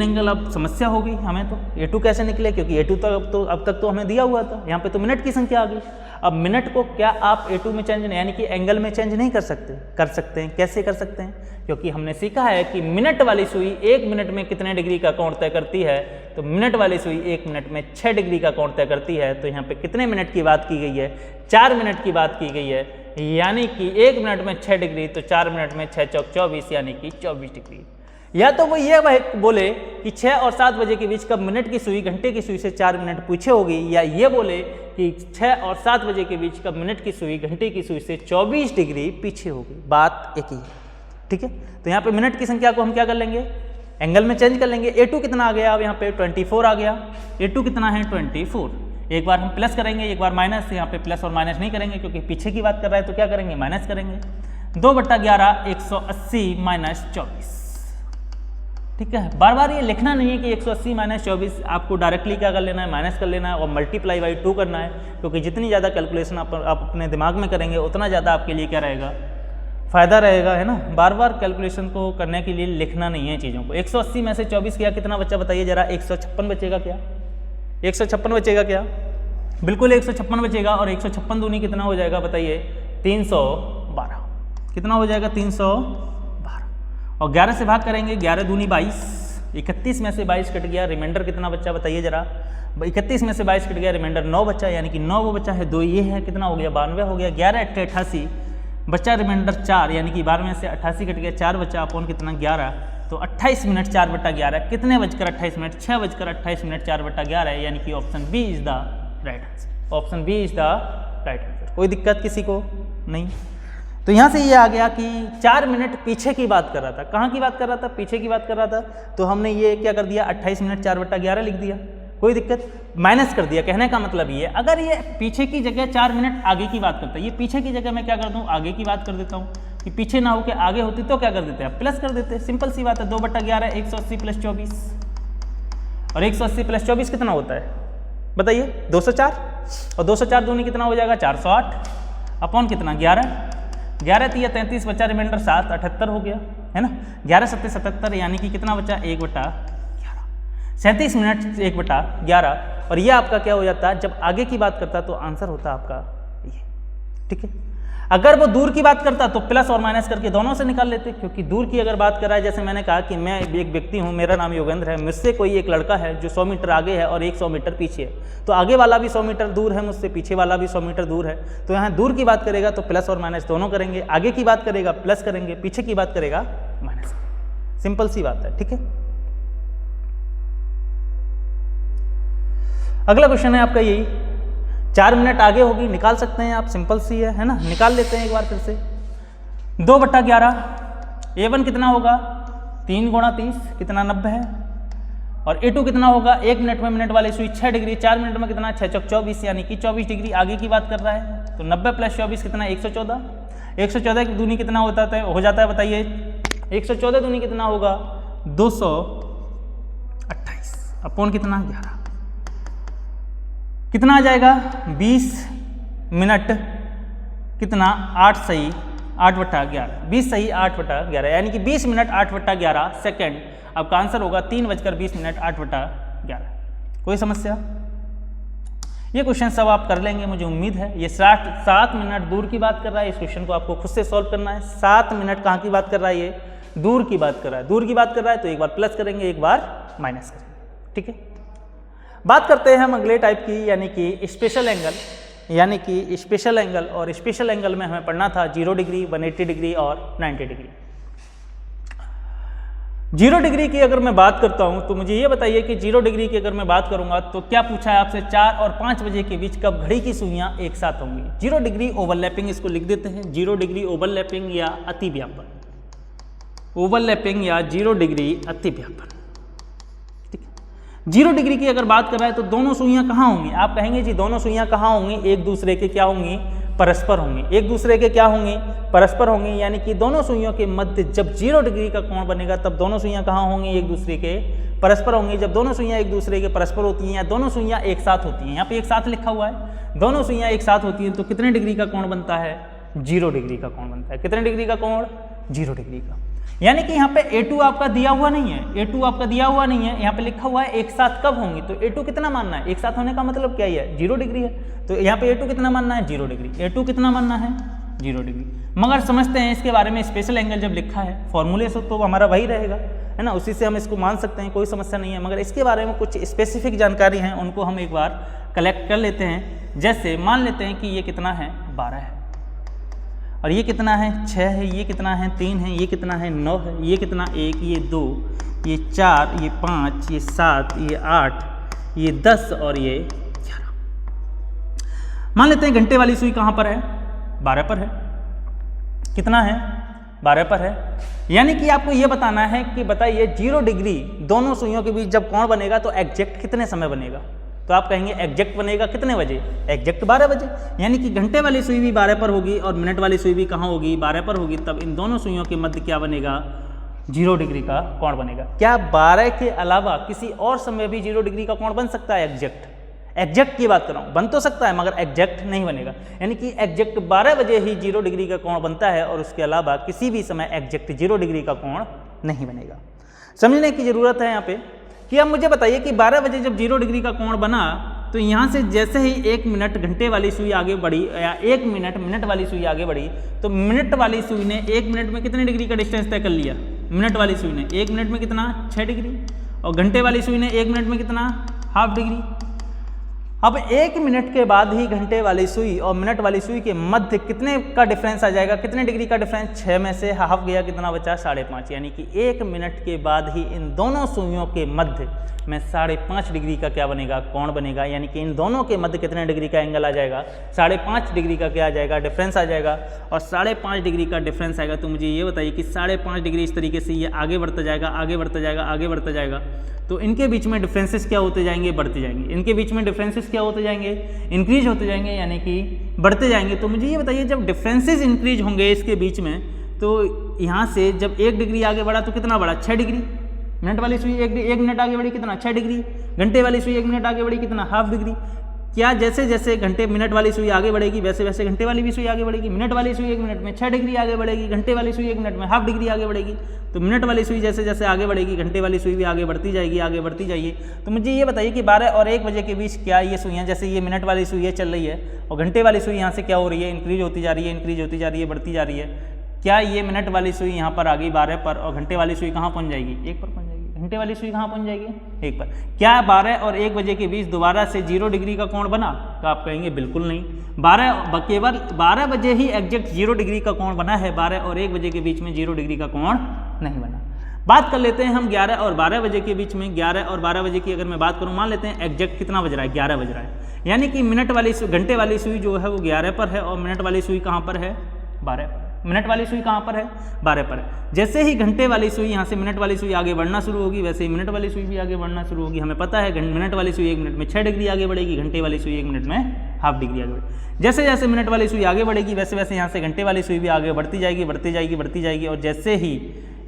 एंगल अब समस्या होगी हमें, तो A2 कैसे निकले, क्योंकि A2 तो अब तक तो हमें दिया हुआ था, यहाँ पे तो मिनट की संख्या आ गई। अब मिनट को क्या आप A2 में चेंज यानी कि एंगल में चेंज नहीं कर सकते, कर सकते हैं, कैसे कर सकते हैं, क्योंकि हमने सीखा है कि मिनट वाली सुई 1 मिनट में कितने डिग्री का कोण तय करती है, तो मिनट वाली सुई 1 मिनट में 6 डिग्री का कोण तय करती है। तो यहाँ पे कितने मिनट की बात की गई है, 4 मिनट की बात की गई है, यानी कि 1 मिनट में 6 डिग्री, तो 4 मिनट में 6 चौक 24 यानी कि 24 डिग्री। या तो वो ये बोले कि 6 और 7 बजे के बीच कब मिनट की सुई घंटे की सुई से 4 मिनट पीछे होगी, या ये बोले कि 6 और 7 बजे के बीच कब मिनट की सुई घंटे की सुई से 24 डिग्री पीछे होगी, बात एक ही है, ठीक है। तो यहाँ पे मिनट की संख्या को हम क्या कर लेंगे, एंगल में चेंज कर लेंगे। A2 कितना आ गया, अब यहाँ पे 24 आ गया, A2 कितना है 24, एक बार हम प्लस करेंगे एक बार माइनस, यहाँ पे प्लस और माइनस नहीं करेंगे क्योंकि पीछे की बात कर रहा है, तो क्या करेंगे, माइनस करेंगे। 2/11 180 - 24, ठीक है। बार बार ये लिखना नहीं है कि 180 - 24, आपको डायरेक्टली क्या कर लेना है, माइनस कर लेना है और मल्टीप्लाई बाई 2 करना है, क्योंकि जितनी ज़्यादा कैलकुलेशन आप अपने दिमाग में करेंगे उतना ज़्यादा आपके लिए क्या रहेगा, फ़ायदा रहेगा, है ना। बार बार कैलकुलेशन को करने के लिए लिखना नहीं है चीज़ों को। 180 में से 24 किया कितना बच्चा बताइए जरा, 156 बचेगा क्या, 156 बचेगा क्या, बिल्कुल 156 बचेगा, और 156 दूनी कितना हो जाएगा बताइए, 312, कितना हो जाएगा 312, और 11 से भाग करेंगे, 11 दूनी 22, 31 में से 22 कट गया, रिमाइंडर कितना बच्चा बताइए जरा, 31 में से 22 कट गया, रिमाइंडर 9 बच्चा, यानी कि 9 वो बच्चा है, 2 ये है, कितना हो गया 92 हो गया, 11 × 88 बच्चा, रिमाइंडर 4, यानी कि 12 में से 88 कट गया, 4 बच्चा अपॉन कितना 11, तो 28 मिनट 4/11 कितने बजकर 28 मिनट, 6:28 मिनट 4/11, यानी कि option B is the right answer, option B is the right answer. कोई दिक्कत किसी को नहीं। तो यहाँ से ये आ गया कि 4 मिनट पीछे की बात कर रहा था, कहाँ की बात कर रहा था, पीछे की बात कर रहा था, तो हमने ये क्या कर दिया 28 मिनट 4/11 लिख दिया, कोई दिक्कत, माइनस कर दिया। कहने का मतलब ये, अगर ये पीछे की जगह 4 मिनट आगे की बात करता है, ये पीछे की जगह मैं क्या कर दूँ, आगे की बात कर देता हूँ, कि पीछे ना हो के आगे होती तो क्या कर देते हैं, प्लस कर देते हैं, सिंपल सी बात है। 2/11 180 + 24, और 180 + 24 कितना होता है बताइए, 204, और 204 दूनी कितना हो जाएगा 408, अपॉन कितना 11, 11 × 33 बचा, रिमाइंडर 7, 78 हो गया, है ना। 11 × 7 = 77, यानी कि कितना बचा 1/11, 37 मिनट 1/11, और ये आपका क्या हो जाता है, जब आगे की बात करता तो आंसर होता आपका ये, ठीक है। अगर वो दूर की बात करता तो प्लस और माइनस करके दोनों से निकाल लेते, क्योंकि दूर की अगर बात कर रहा है, जैसे मैंने कहा कि मैं एक व्यक्ति हूँ, मेरा नाम योगेंद्र है, मुझसे कोई एक लड़का है जो 100 मीटर आगे है और एक 100 मीटर पीछे है, तो आगे वाला भी 100 मीटर दूर है मुझसे, पीछे वाला भी 100 मीटर दूर है, तो यहाँ दूर की बात करेगा तो प्लस और माइनस दोनों करेंगे, आगे की बात करेगा प्लस करेंगे, पीछे की बात करेगा माइनस, सिंपल सी बात है, ठीक है। अगला क्वेश्चन है आपका यही, 4 मिनट आगे होगी, निकाल सकते हैं आप, सिंपल सी है ना, निकाल लेते हैं एक बार फिर से। 2/11 A1 कितना होगा 3 × 30 कितना 90 है, और A2 कितना होगा 1 मिनट में मिनट वाली सुई 6 डिग्री, 4 मिनट में कितना 6 चौक 24 यानी कि 24 डिग्री आगे की बात कर रहा है, तो 90 + 24 कितना 114, 114 की दूनी कितना होता है, हो जाता है बताइए, 114 दूनी कितना होगा 228, अपॉन कितना 11, कितना आ जाएगा 20 मिनट कितना 8 सही 8/11, 20 सही 8/11, यानी कि 20 मिनट 8/11 सेकेंड। आपका आंसर होगा 3:20 मिनट 8/11। कोई समस्या? ये क्वेश्चन सब आप कर लेंगे मुझे उम्मीद है। ये 7 मिनट दूर की बात कर रहा है, इस क्वेश्चन को आपको खुद से सॉल्व करना है। 7 मिनट कहाँ की बात कर रहा है, ये दूर की बात कर रहा है। दूर की बात कर रहा है तो एक बार प्लस करेंगे, एक बार माइनस करेंगे, ठीक है। बात करते हैं हम अगले टाइप की, यानी कि स्पेशल एंगल। यानी कि स्पेशल एंगल, और स्पेशल एंगल में हमें पढ़ना था 0 डिग्री, 180 डिग्री और 90 डिग्री। 0 डिग्री की अगर मैं बात करता हूं तो मुझे ये बताइए कि 0 डिग्री की अगर मैं बात करूंगा तो क्या पूछा है आपसे 4 और 5 बजे के बीच कब घड़ी की सुइयां एक साथ होंगी। 0 डिग्री ओवरलैपिंग, इसको लिख देते हैं 0 डिग्री ओवरलैपिंग या अतिव्यापन, ओवरलैपिंग या 0 डिग्री अतिव्यापन। ठीक है, 0 डिग्री की अगर बात कर रहा है तो दोनों सुइयां कहाँ होंगी। आप कहेंगे जी दोनों सुइयां कहाँ होंगी, एक दूसरे के क्या होंगी, परस्पर होंगी। एक दूसरे के क्या होंगी, परस्पर होंगी, यानी कि दोनों सुइयों के मध्य जब 0 डिग्री का कोण बनेगा तब दोनों सुइयां कहाँ होंगी, एक दूसरे के परस्पर होंगी। जब दोनों सुइयां एक दूसरे के परस्पर होती हैं या दोनों सुइयां एक साथ होती हैं, यहाँ पे एक साथ लिखा हुआ है, दोनों सुइयां एक साथ होती हैं तो कितने डिग्री का कोण बनता है, 0 डिग्री का कोण बनता है। कितने डिग्री का कोण, 0 डिग्री का। यानी कि यहाँ पे A2 आपका दिया हुआ नहीं है, A2 आपका दिया हुआ नहीं है, यहाँ पे लिखा हुआ है एक साथ कब होंगी, तो A2 कितना मानना है, एक साथ होने का मतलब क्या ही है, 0 डिग्री है। तो यहाँ पे A2 कितना मानना है, 0 डिग्री। A2 कितना मानना है, 0 डिग्री। मगर समझते हैं इसके बारे में, स्पेशल एंगल जब लिखा है फॉर्मूले से तो हमारा वही रहेगा, है ना, उसी से हम इसको मान सकते हैं, कोई समस्या नहीं है। मगर इसके बारे में कुछ स्पेसिफिक जानकारी है, उनको हम एक बार कलेक्ट कर लेते हैं। जैसे मान लेते हैं कि ये कितना है, 12 है, और ये कितना है, 6 है, ये कितना है, 3 है, ये कितना है, 9 है, ये कितना, 1, ये 2, ये 4, ये 5, ये 7, ये 8, ये 10 और ये 11। मान लेते हैं घंटे वाली सुई कहाँ पर है, 12 पर है। कितना है, 12 पर है। यानी कि आपको ये बताना है कि बताइए 0 डिग्री दोनों सुइयों के बीच जब कोण बनेगा तो एग्जैक्ट कितने समय बनेगा। तो आप कहेंगे एग्जैक्ट बनेगा कितने बजे, एग्जैक्ट 12 बजे। यानी कि घंटे वाली सुई भी 12 पर होगी और मिनट वाली सुई भी कहाँ होगी, 12 पर होगी। तब इन दोनों सुइयों के मध्य क्या बनेगा, 0 डिग्री का कोण बनेगा। क्या 12 के अलावा किसी और समय भी 0 डिग्री का कोण बन सकता है, एग्जैक्ट, एग्जैक्ट की बात कर रहा हूँ, बन तो सकता है मगर एग्जैक्ट नहीं बनेगा। यानी कि एग्जैक्ट 12 बजे ही 0 डिग्री का कोण बनता है और उसके अलावा किसी भी समय एग्जैक्ट 0 डिग्री का कोण नहीं बनेगा। समझने की जरूरत है यहाँ पे कि अब मुझे बताइए कि 12 बजे जब 0 डिग्री का कोण बना तो यहाँ से जैसे ही 1 मिनट घंटे वाली सुई आगे बढ़ी या 1 मिनट मिनट वाली सुई आगे बढ़ी, तो मिनट वाली सुई ने 1 मिनट में कितने डिग्री का डिस्टेंस तय कर लिया, मिनट वाली सुई ने 1 मिनट में कितना, 6 डिग्री, और घंटे वाली सुई ने 1 मिनट में कितना, ½ डिग्री। अब 1 मिनट के बाद ही घंटे वाली सुई और मिनट वाली सुई के मध्य कितने का डिफरेंस आ जाएगा, कितने डिग्री का डिफरेंस, 6 में से हाफ गया, कितना बचा, 5.5। यानी कि 1 मिनट के बाद ही इन दोनों सुइयों के मध्य में 5.5 डिग्री का क्या बनेगा, कोण बनेगा। यानी कि इन दोनों के मध्य कितने डिग्री का एंगल आ जाएगा, 5.5 डिग्री का क्या आ जाएगा, डिफरेंस आ जाएगा। और 5.5 डिग्री का डिफरेंस आएगा तो मुझे ये बताइए कि 5.5 डिग्री इस तरीके से ये आगे बढ़ता जाएगा, आगे बढ़ता जाएगा, आगे बढ़ता जाएगा, तो इनके बीच में डिफरेंसेस क्या होते जाएंगे, बढ़ते जाएंगे। इनके बीच में डिफरेंसेस क्या होते जाएंगे, इंक्रीज होते जाएंगे, यानी कि बढ़ते जाएंगे। तो मुझे ये बताइए जब डिफरेंसेस इंक्रीज होंगे इसके बीच में, तो यहाँ से जब 1 डिग्री आगे बढ़ा तो कितना बढ़ा, 6 डिग्री। मिनट वाली सुई 1 मिनट आगे बढ़ी, कितना, 6 डिग्री। घंटे वाली सुई 1 मिनट आगे बढ़ी, कितना, ½ डिग्री। क्या जैसे जैसे घंटे मिनट वाली सुई आगे बढ़ेगी वैसे वैसे घंटे वाली भी सुई आगे बढ़ेगी। मिनट वाली सुई 1 मिनट में 6 डिग्री आगे बढ़ेगी, घंटे वाली सुई 1 मिनट में ½ डिग्री आगे बढ़ेगी। तो मिनट वाली सुई जैसे जैसे आगे बढ़ेगी घंटे वाली सुई भी आगे बढ़ती जाएगी, आगे बढ़ती जाइए। तो मुझे ये बताइए कि 12 और 1 बजे के बीच क्या ये सुइयाँ, जैसे ये मिनट वाली सुई है चल रही है और घंटे वाली सुई यहाँ से क्या हो रही है, इंक्रीज होती जा रही है, इंक्रीज होती जा रही है, बढ़ती जा रही है। क्या ये मिनट वाली सुई यहाँ पर आ गई 12 पर और घंटे वाली सुई कहाँ पहुँच जाएगी, 1 पर पहुँच जाएगी। घंटे वाली सुई कहाँ पहुँच जाएगी, 1 पर। क्या 12 और 1 बजे के बीच दोबारा से 0 डिग्री का कोण बना, तो आप कहेंगे बिल्कुल नहीं। केवल 12 बजे ही एग्जैक्ट 0 डिग्री का कोण बना है, 12 और 1 बजे के बीच में 0 डिग्री का कोण नहीं बना। बात कर लेते हैं हम 11 और 12 बजे के बीच में। 11 और 12 बजे की अगर मैं बात करूँ, मान लेते हैं एग्जैक्ट कितना बज रहा है, 11 बज रहा है। यानी कि मिनट वाली घंटे वाली सुई जो है वो 11 पर है और मिनट वाली सुई कहाँ पर है, 12 पर। मिनट वाली सुई कहाँ पर है, 12 पर है। जैसे ही घंटे वाली सुई यहाँ से मिनट वाली सुई आगे बढ़ना शुरू होगी वैसे ही मिनट वाली सुई भी आगे बढ़ना शुरू होगी। हमें पता है मिनट वाली सुई 1 मिनट में 6 डिग्री आगे बढ़ेगी, घंटे वाली सुई 1 मिनट में ½ डिग्री आगे बढ़ेगी। जैसे जैसे मिनट वाली सुई आगे बढ़ेगी वैसे वैसे यहाँ से घंटे वाली सुई भी आगे बढ़ती जाएगी, बढ़ती जाएगी, बढ़ती जाएगी। और जैसे ही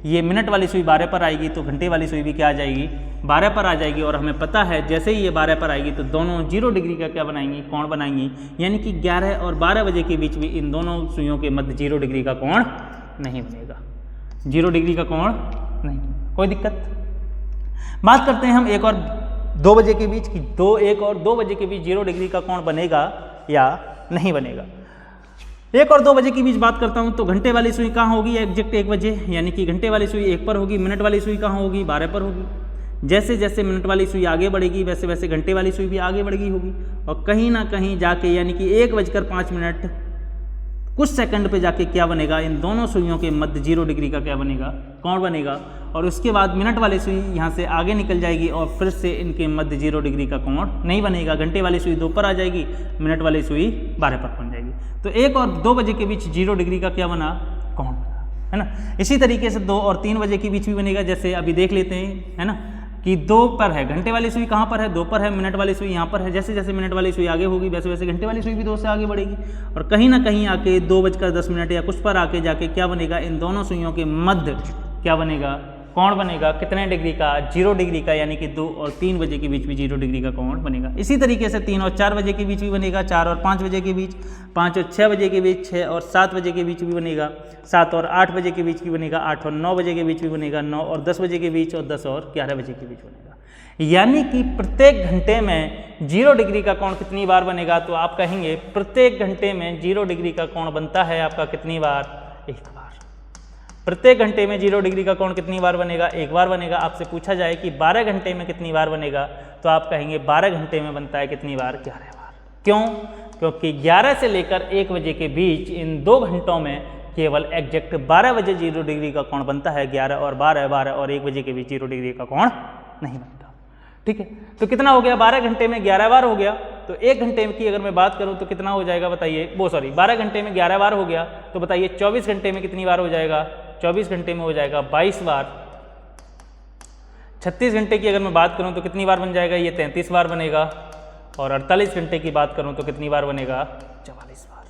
ये मिनट वाली सुई 12 पर आएगी तो घंटे वाली सुई भी क्या आ जाएगी, 12 पर आ जाएगी। और हमें पता है जैसे ही ये 12 पर आएगी तो दोनों 0 डिग्री का क्या बनाएंगी, कोण बनाएंगी। यानी कि 11 और 12 बजे के बीच भी इन दोनों सुइयों के मध्य 0 डिग्री का कोण नहीं बनेगा, 0 डिग्री का कोण नहीं। कोई दिक्कत। बात करते हैं हम 1 और 2 बजे के बीच की। 1 और 2 बजे के बीच 0 डिग्री का कोण बनेगा या नहीं बनेगा। 1 और 2 बजे के बीच बात करता हूं तो घंटे वाली सुई कहाँ होगी, एग्जैक्ट 1 बजे। यानी कि घंटे वाली सुई 1 पर होगी, मिनट वाली सुई कहाँ होगी, 12 पर होगी। जैसे जैसे मिनट वाली सुई आगे बढ़ेगी वैसे वैसे घंटे वाली सुई भी आगे बढ़ेगी होगी। और कहीं ना कहीं जाके यानी कि 1:05 कुछ सेकंड पे जाके क्या बनेगा, इन दोनों सुइयों के मध्य 0 डिग्री का क्या बनेगा, कोण बनेगा। और उसके बाद मिनट वाली सुई यहाँ से आगे निकल जाएगी और फिर से इनके मध्य 0 डिग्री का कोण नहीं बनेगा। घंटे वाली सुई 2 पर आ जाएगी, मिनट वाली सुई 12 पर पहुँच जाएगी। तो 1 और 2 बजे के बीच 0 डिग्री का क्या बना, कोण बना, है ना। इसी तरीके से 2 और 3 बजे के बीच भी बनेगा, जैसे अभी देख लेते हैं, है ना, कि 2 पर है, घंटे वाली सुई कहाँ पर है, 2 पर है, मिनट वाली सुई यहाँ पर है। जैसे जैसे मिनट वाली सुई आगे होगी वैसे वैसे घंटे वाली सुई भी 2 से आगे बढ़ेगी और कहीं ना कहीं आके 2:10 या कुछ पर आके जाके क्या बनेगा, इन दोनों सुइयों के मध्य क्या बनेगा, कोण बनेगा। कितने डिग्री का, 0 डिग्री का, यानी कि 2 और 3 बजे के बीच भी 0 डिग्री का कोण बनेगा। इसी तरीके से 3 और 4 बजे के बीच भी बनेगा, 4 और 5 बजे के बीच, 5 और 6 बजे के बीच, 6 और 7 बजे के बीच भी बनेगा, 7 और 8 बजे के बीच भी बनेगा, 8 और 9 बजे के बीच भी बनेगा, 9 और 10 बजे के बीच और 10 और 11 बजे के बीच बनेगा। यानी कि प्रत्येक घंटे में 0 डिग्री का कोण कितनी बार बनेगा, तो आप कहेंगे प्रत्येक घंटे में 0 डिग्री का कोण बनता है आपका कितनी बार, 1 बार। प्रत्येक घंटे में 0 डिग्री का कोण कितनी बार बनेगा, 1 बार बनेगा। आपसे पूछा जाए कि 12 घंटे में कितनी बार बनेगा, तो आप कहेंगे 12 घंटे में बनता है कितनी बार, 11 बार। क्यों? क्योंकि 11 से लेकर 1 बजे के बीच इन 2 घंटों में केवल एग्जैक्ट 12 बजे 0 डिग्री का कोण बनता है। 11 और 12, 12 और 1 बजे के बीच 0 डिग्री का कोण नहीं बनता। ठीक है, तो कितना हो गया, 12 घंटे में 11 बार हो गया। तो 1 घंटे की अगर मैं बात करूं तो कितना हो जाएगा बताइए, 12 घंटे में 11 बार हो गया, तो बताइए 24 घंटे में कितनी बार हो जाएगा, 24 घंटे में हो जाएगा 22 बार। 36 घंटे की अगर मैं बात करूं तो कितनी बार बन जाएगा, ये 33 बार बनेगा। और 48 घंटे की बात करूं तो कितनी बार बनेगा, 44 बार।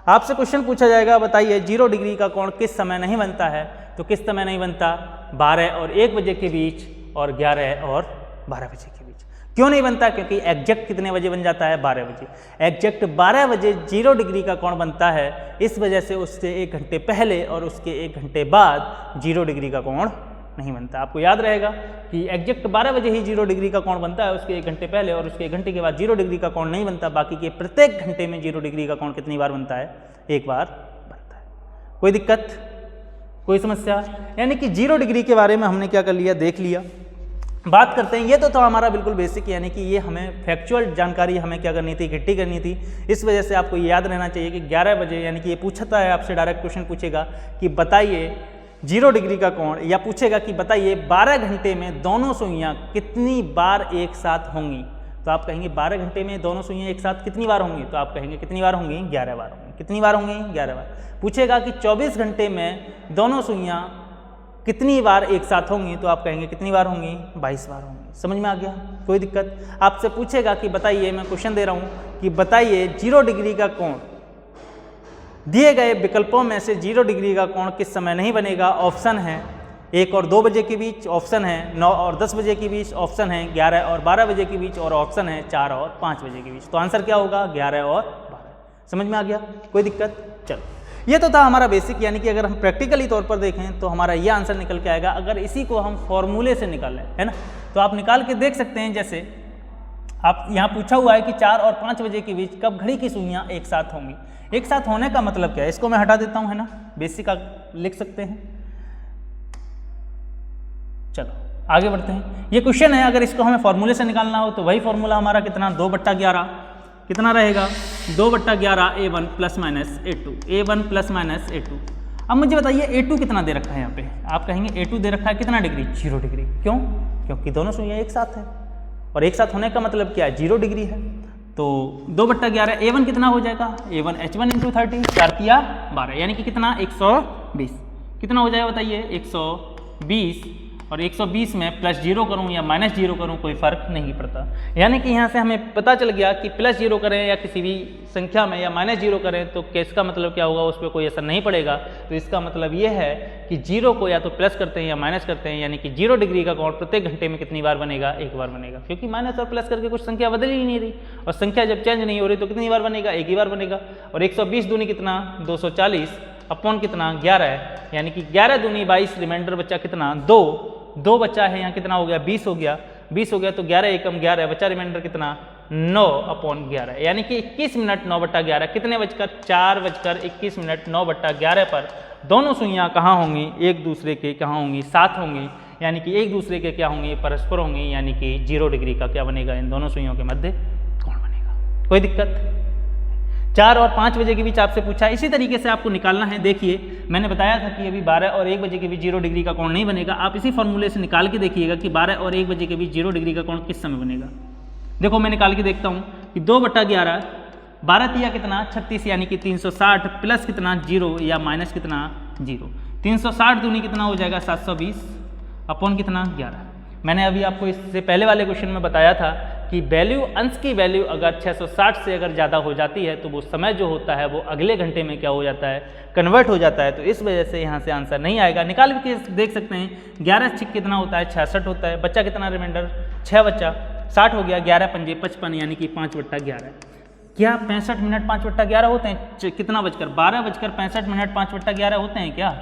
आपसे क्वेश्चन पूछा जाएगा, बताइए 0 डिग्री का कोण किस समय नहीं बनता है, तो किस समय नहीं बनता, 12 और 1 बजे के बीच और 11 और 12 बजे के बीच। क्यों नहीं बनता, क्योंकि एग्जैक्ट कितने बजे बन जाता है, 12 बजे। एग्जैक्ट 12 बजे 0 डिग्री का कोण बनता है, इस वजह से उससे 1 घंटे पहले और उसके 1 घंटे बाद 0 डिग्री का कोण नहीं बनता। आपको याद रहेगा कि एग्जैक्ट 12 बजे ही 0 डिग्री का कोण बनता है, उसके 1 घंटे पहले और उसके 1 घंटे के बाद 0 डिग्री का कोण नहीं बनता। बाकी के प्रत्येक घंटे में 0 डिग्री का कोण कितनी बार बनता है, 1 बार बनता है। कोई दिक्कत, कोई समस्या? यानी कि 0 डिग्री के बारे में हमने क्या कर लिया, देख लिया। बात करते हैं, ये तो था हमारा बिल्कुल बेसिक, यानी कि ये हमें फैक्चुअल जानकारी हमें क्या करनी थी, इकट्ठी करनी थी। इस वजह से आपको ये याद रहना चाहिए कि 11 बजे, यानी कि ये पूछता है आपसे, डायरेक्ट क्वेश्चन पूछेगा कि बताइए 0 डिग्री का कोण, या पूछेगा कि बताइए 12 घंटे में दोनों सुइयां कितनी बार एक साथ होंगी। तो आप कहेंगे 12 घंटे में दोनों सुइयां एक साथ कितनी बार होंगी, तो आप कहेंगे कितनी बार होंगी, 11 बार होंगी। कितनी बार होंगी, 11 बार। पूछेगा कि 24 घंटे में दोनों सुइयां कितनी बार एक साथ होंगी, तो आप कहेंगे कितनी बार होंगी, 22 बार होंगी। समझ में आ गया, कोई दिक्कत? आपसे पूछेगा कि बताइए, मैं क्वेश्चन दे रहा हूं कि बताइए 0 डिग्री का कोण, दिए गए विकल्पों में से 0 डिग्री का कोण किस समय नहीं बनेगा। ऑप्शन है 1 और 2 बजे के बीच, ऑप्शन है 9 और 10 बजे के बीच, ऑप्शन है 11 और 12 बजे के बीच और ऑप्शन है 4 और 5 बजे के बीच। तो आंसर क्या होगा, 11 और 12। समझ में आ गया, कोई दिक्कत? चलो, ये तो था हमारा बेसिक, यानी कि अगर हम प्रैक्टिकली तौर पर देखें तो हमारा ये आंसर निकल के आएगा। अगर इसी को हम फॉर्मूले से निकालें, है ना, तो आप निकाल के देख सकते हैं। जैसे आप यहाँ पूछा हुआ है कि 4 और 5 बजे के बीच कब घड़ी की सुइयाँ एक साथ होंगी। एक साथ होने का मतलब क्या है, इसको मैं हटा देता हूँ, है ना, बेसिक आप लिख सकते हैं। चलो आगे बढ़ते हैं। ये क्वेश्चन है, अगर इसको हमें फॉर्मूले से निकालना हो तो वही फॉर्मूला हमारा कितना, 2/11 कितना रहेगा, 2/11 A1 + A2, A1 + A2। अब मुझे बताइए A2 कितना दे रखा है यहाँ पे। आप कहेंगे A2 दे रखा है कितना डिग्री, 0 डिग्री। क्यों? क्योंकि दोनों सुइयां एक साथ है और एक साथ होने का मतलब क्या है, 0 डिग्री है। तो 2/11 A1 कितना हो जाएगा, A1 H1 × 30, 4 × 12, यानी कि कितना, 120। कितना हो जाएगा बताइए, 120। और 120 में +0 करूं या -0 करूं कोई फ़र्क नहीं पड़ता। यानी कि यहाँ से हमें पता चल गया कि +0 करें या किसी भी संख्या में या -0 करें तो इसका मतलब क्या होगा, उस पर कोई असर नहीं पड़ेगा। तो इसका मतलब ये है कि 0 को या तो प्लस करते हैं या माइनस करते हैं, यानी कि 0 डिग्री का कोण प्रत्येक घंटे में कितनी बार बनेगा, 1 बार बनेगा। क्योंकि माइनस और प्लस करके कुछ संख्या बदल ही नहीं रही, और संख्या जब चेंज नहीं हो रही तो कितनी बार बनेगा, 1 ही बार बनेगा। और 120 दूनी कितना, 240 अपॉन कितना, 11 है, यानी कि 11 दूनी 22, रिमाइंडर बच्चा कितना, 2 बच्चा है, यहाँ कितना हो गया, 20 हो गया। 20 हो गया तो 11 एकम 11 बचा, रिमाइंडर कितना, 9/11, यानी कि 21 मिनट 9/11, कितने बजकर, 4:21 9/11 पर दोनों सुइयां कहाँ होंगी, एक दूसरे के कहाँ होंगी, साथ होंगी, यानी कि एक दूसरे के क्या होंगी, परस्पर होंगी, यानी कि 0 डिग्री का क्या बनेगा, इन दोनों सुइयों के मध्य कोण बनेगा। कोई दिक्कत? 4 और 5 बजे के बीच आपसे पूछा। इसी तरीके से आपको निकालना है। देखिए मैंने बताया था कि अभी 12 और 1 बजे के बीच 0 डिग्री का कोण नहीं बनेगा। आप इसी फॉर्मूले से निकाल के देखिएगा कि 12 और 1 बजे के बीच 0 डिग्री का कोण किस समय बनेगा। देखो मैं निकाल के देखता हूँ कि 2/11 12 तिया कितना 36 यानी कि 360 प्लस कितना 0 या माइनस कितना 0। 360 दूनी कितना हो जाएगा 720 अपॉन कितना 11। मैंने अभी आपको इससे पहले वाले क्वेश्चन में बताया था कि वैल्यू अंश की वैल्यू अगर 660 से अगर ज़्यादा हो जाती है तो वो समय जो होता है वो अगले घंटे में क्या हो जाता है, कन्वर्ट हो जाता है। तो इस वजह से यहाँ से आंसर नहीं आएगा। निकाल के देख सकते हैं 11 6 कितना होता है 66 होता है। बच्चा कितना रिमाइंडर 6 बच्चा 60 हो गया। 11 पंजे 55 यानी कि 5/11। क्या 65 मिनट 5/11 होते हैं? कितना बजकर 12:65 मिनट 5/11 होते हैं क्या?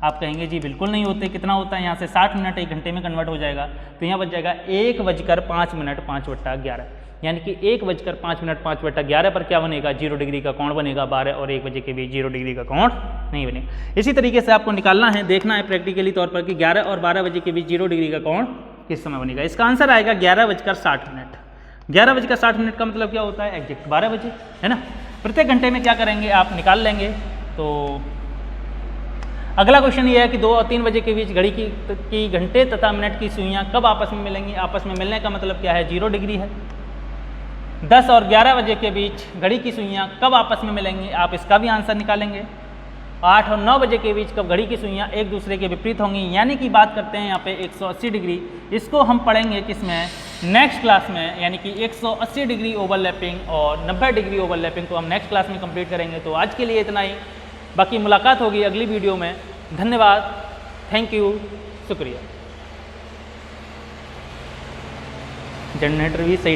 आप कहेंगे जी बिल्कुल नहीं होते। कितना होता है? यहाँ से 60 मिनट 1 घंटे में कन्वर्ट हो जाएगा। तो यहाँ बच जाएगा 1:05 मिनट 5/11 यानी कि 1:05 मिनट 5/11 पर क्या बनेगा 0 डिग्री का कोण बनेगा। 12 और 1 बजे के बीच 0 डिग्री का कोण नहीं बनेगा। इसी तरीके से आपको निकालना है, देखना है प्रैक्टिकली तौर पर कि 11 और 12 बजे के बीच 0 डिग्री का कोण किस समय बनेगा। इसका आंसर आएगा 11:60 मिनट। 11:60 मिनट का मतलब क्या होता है? एग्जैक्ट 12 बजे, है ना। प्रत्येक घंटे में क्या करेंगे आप निकाल लेंगे। तो अगला क्वेश्चन ये है कि 2 और 3 बजे के बीच घड़ी की घंटे तथा मिनट की सुइयां कब आपस में मिलेंगी। आपस में मिलने का मतलब क्या है? 0 डिग्री है। 10 और 11 बजे के बीच घड़ी की सुइयां कब आपस में मिलेंगी, आप इसका भी आंसर निकालेंगे। 8 और 9 बजे के बीच कब घड़ी की सुइयां एक दूसरे के विपरीत होंगी, यानी कि बात करते हैं यहाँ पे 180 डिग्री। इसको हम पढ़ेंगे किसमें? नेक्स्ट क्लास में, यानी कि 180 डिग्री ओवरलैपिंग और 90 डिग्री ओवरलैपिंग को हम नेक्स्ट क्लास में कंप्लीट करेंगे। तो आज के लिए इतना ही, बाकी मुलाकात होगी अगली वीडियो में। धन्यवाद, थैंक यू, शुक्रिया। जनरेटर भी सही